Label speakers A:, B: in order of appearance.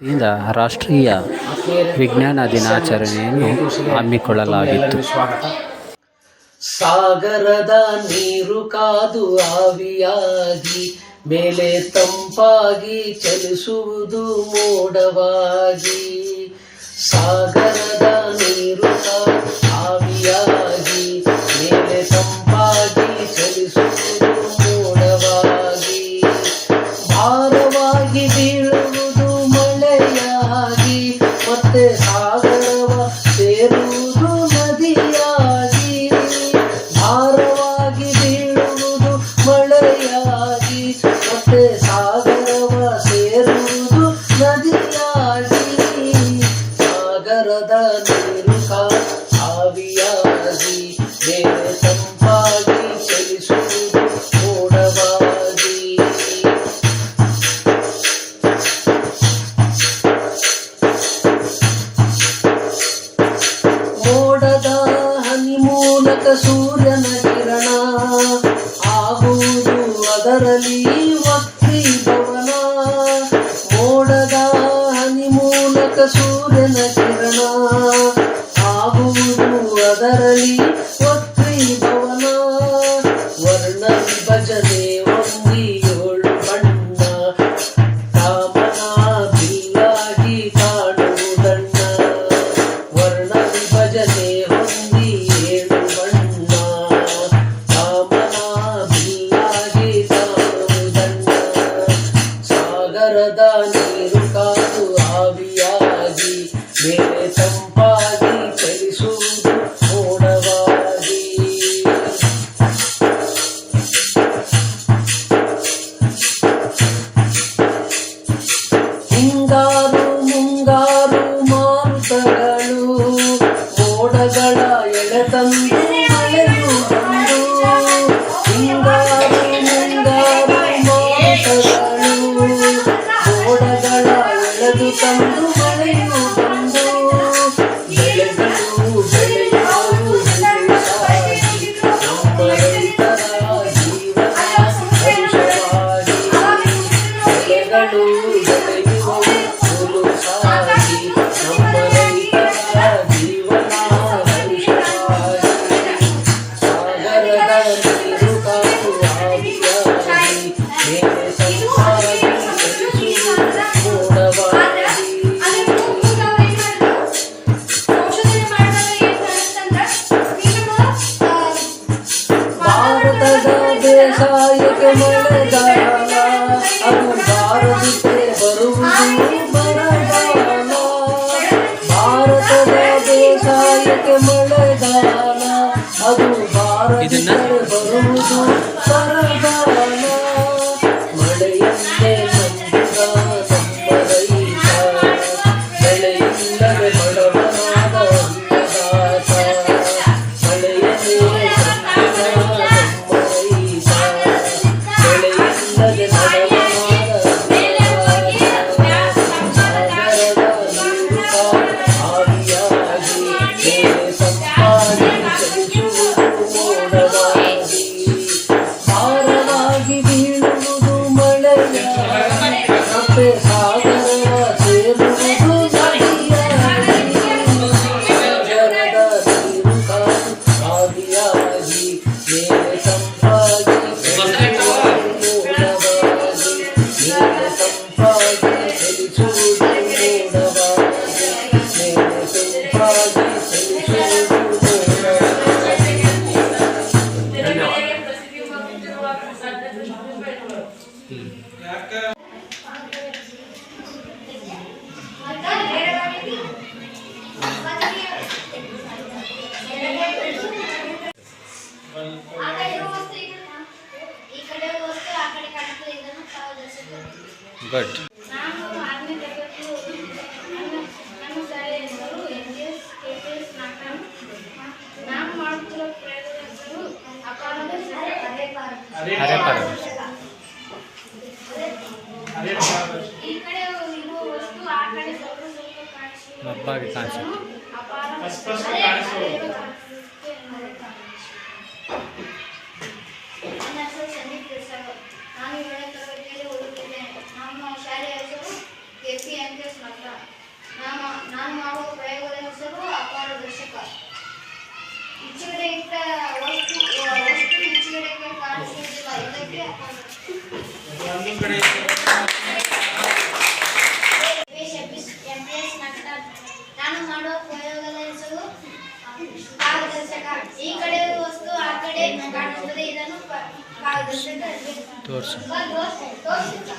A: ದಿಂದ ರಾಷ್ಟ್ರೀಯ ವಿಜ್ಞಾನ ದಿನಾಚರಣೆಯನ್ನು ಹಮ್ಮಿಕೊಳ್ಳಲಾಗಿತ್ತು.
B: ಸಾಗರದ ನೀರು ಕಾದು ಆವಿಯಾಗಿ ಮೇಲೆ ತಂಪಾಗಿ ಚಲಿಸುವುದು ಮೋಡವಾಗಿ. ಸಾಗರದ ನೀರು ಕಾದು ಆವಿಯಾಗಿ ಮೇಲೆ ತಂಪಾಗಿ ಚಲಿಸುವುದು ಮೋಡವಾಗಿ. ಭಾರವಾಗಿ ಬೀಳುವುದು ಮಳೆಯಾಗಿ ಮತ್ತೆ ಸಾಗರವ ಸೇರುವುದು ನದಿಯಾಗಿ. ಭಾರವಾಗಿ ಬೀಳುವುದು ಮಳೆಯಾಗಿ ಮತ್ತೆ ಸಾಗರವ ಸೇರುವುದು ನದಿಯಾಗಿ. ಸಾಗರದ ನೀರು ಆವಿಯಾಗಿ ಮೇಲೆ ತಂಪಾಗಿ ಚಲಿಸುವುದು ಮೋಡವಾಗಿ. ಮೋಡದ ಹನಿ ಮೂಲಕ ಸೂರ್ಯನ ಕಿರಣ ಆಗುವುದು ಅದರಲ್ಲಿ ವಕ್ರೀಭವನ. ಮೋಡದ ಹನಿ ಮೂಲಕ ಸೂರ್ಯನ ಕಿರಣ ಆಗುವುದು ಅದರಲ್ಲಿ ವಕ್ರೀಭವನ. ವರ್ಣ ವಿಭಜನೆ ಹೊಂದಿ 7 ಬಣ್ಣ ಕಾಮನ ಬಿಲ್ಲಾಗಿ ಕಾಣುವುದಣ್ಣ. ವರ್ಣ ವಿಭಜನೆ ಹೊಂದಿ 7 ಬಣ್ಣ ಕಾಮನ ಬಿಲ್ಲಾಗಿ ಕಾಣುವುದಣ್ಣ. ಸಾಗರದ ನೀರು ಕಾದು ಆವಿಯಾಗಿ ಮೇಲೆ ತಂಪಾಗಿ ಚಲಿಸುವುದು ಮೋಡವಾಗಿ. ಹಿಂಗಾರು ಮುಂಗಾರು ಮಾರುತಗಳು ಮೋಡಗಳ ಎಳೆತಂದು ಮಳೆಯು ಬಂದು. ಹಿಂಗಾರು ಮುಂಗಾರು ಮಾರುತಗಳು ಮೋಡಗಳ ಎಳೆದು ತಂದು ಮಳೆಯು ಬಂದು. ಬೆಳೆಗಳು ಬೆಳೆಯುವುದು ಹುಲುಸಾಗಿ ನಮ್ಮ ರೈತರ ಜೀವನ ಹರುಷವಾಗಿ. ಬೆಳೆಗಳು ಬೆಳೆಯುವುದು ಹುಲುಸಾಗಿ ನಮ್ಮ ರೈತರ ಜೀವನ ಹರುಷವಾಗಿ. ಸಾಗರದ ನೀರು ಕಾದು ಆವಿಯಾಗಿ ಮೇಲೆ ತಂಪಾಗಿ ಚಲಿಸುವುದು ಮೋಡವಾಗಿ. ಭಾರತದ ಬೇಸಾಯಕ್ಕೆ ಮಳೆಗಾಲ ಅದು ಬಾರದಿದ್ದರೆ ಬರುವುದು ಬರಗಾಲ. ಭಾರತದ ಬೇಸಾಯಕ್ಕೆ ಮಳೆಗಾಲ ಅದು ಬಾರದಿದ್ದರೆ ಬರುವುದು ಬರಗಾಲ. ಮಳೆಯನ್ನೇ ನಂಬಿದ ನಮ್ಮ ರೈತ ಬೆಳೆಯಿಲ್ಲದೆ ಬಡವನಾದ ಅನ್ನದಾತ. ಮಳೆಯನ್ನೇ ನಂಬಿದ ನಮ್ಮ ರೈತ ಬೆಳೆಯಿಲ್ಲದೆ ಬಡವನಾದ ಅನ್ನದಾತ. ಸಾಗರದ ನೀರು ಕಾದು ಆವಿಯಾಗಿ ಮೇಲೆ ತಂಪಾಗಿ ಚಲಿಸುವುದು ಮೋಡವಾಗಿ. ಭಾರವಾಗಿ ಬೀಳುವುದು ಮಳೆಯಾಗಿ ಮತ್ತೆ ಸಾಗರವ ಸೇರುವುದು ನದಿಯಾಗಿ. ಸಾಗರದ ನೀರು ಕಾದು ಆವಿಯಾಗಿ ಮೇಲೆ ತಂಪಾಗಿ ಚಲಿಸುವುದು ಮೋಡವಾಗಿ. ಮೇಲೆ ತಂಪಾಗಿ ಚಲಿಸುವುದು ಮೋಡವಾಗಿ. ಮೇಲೆ ತಂಪಾಗಿ ಚಲಿಸುವುದು ಮೋಡವಾಗಿ.
A: ಗುಡ್.
C: ನಾನು 6ನೇ ತರಗತಿ ನನ್ನ ಶಾಲೆಯ ಹೆಸರು NGS KPS ನಾಗರಾಮ್. ನಾನು ಮಾಡುತ್ತಿರುವ ಪ್ರಯೋಗದ ಹೆಸರು ಅಪಾರದ ಈ ಕಡೆ ಇರುವ ವಸ್ತು ಆ ಕಡೆ ಸ್ವಲ್ಪ ಸ್ವಲ್ಪ ಕಾಣಿಸುವುದು ಅಪಾರ. ನನ್ನ ಹೆಸರು ಸಂದೀಪ್ ದೇಸಾಯಿ. ನಾನು 7ನೇ ತರಗತಿಯಲ್ಲಿ ಓದುತ್ತಿದ್ದೇನೆ. ನಮ್ಮ ಶಾಲೆಯ ಹೆಸರು KPNK ನಾನು ಮಾಡುವ ಪ್ರಯೋಗದ ಹೆಸರು ಪಾರದರ್ಶಕ. ಈ ಕಡೆ ವಸ್ತು ಆ ಕಡೆ ಕಾಣುತ್ತದೆ, ಇದನ್ನು ಪಾರದರ್ಶಕ
A: ತೋರಿಸು.
C: ತೋರಿಸುತ್ತ.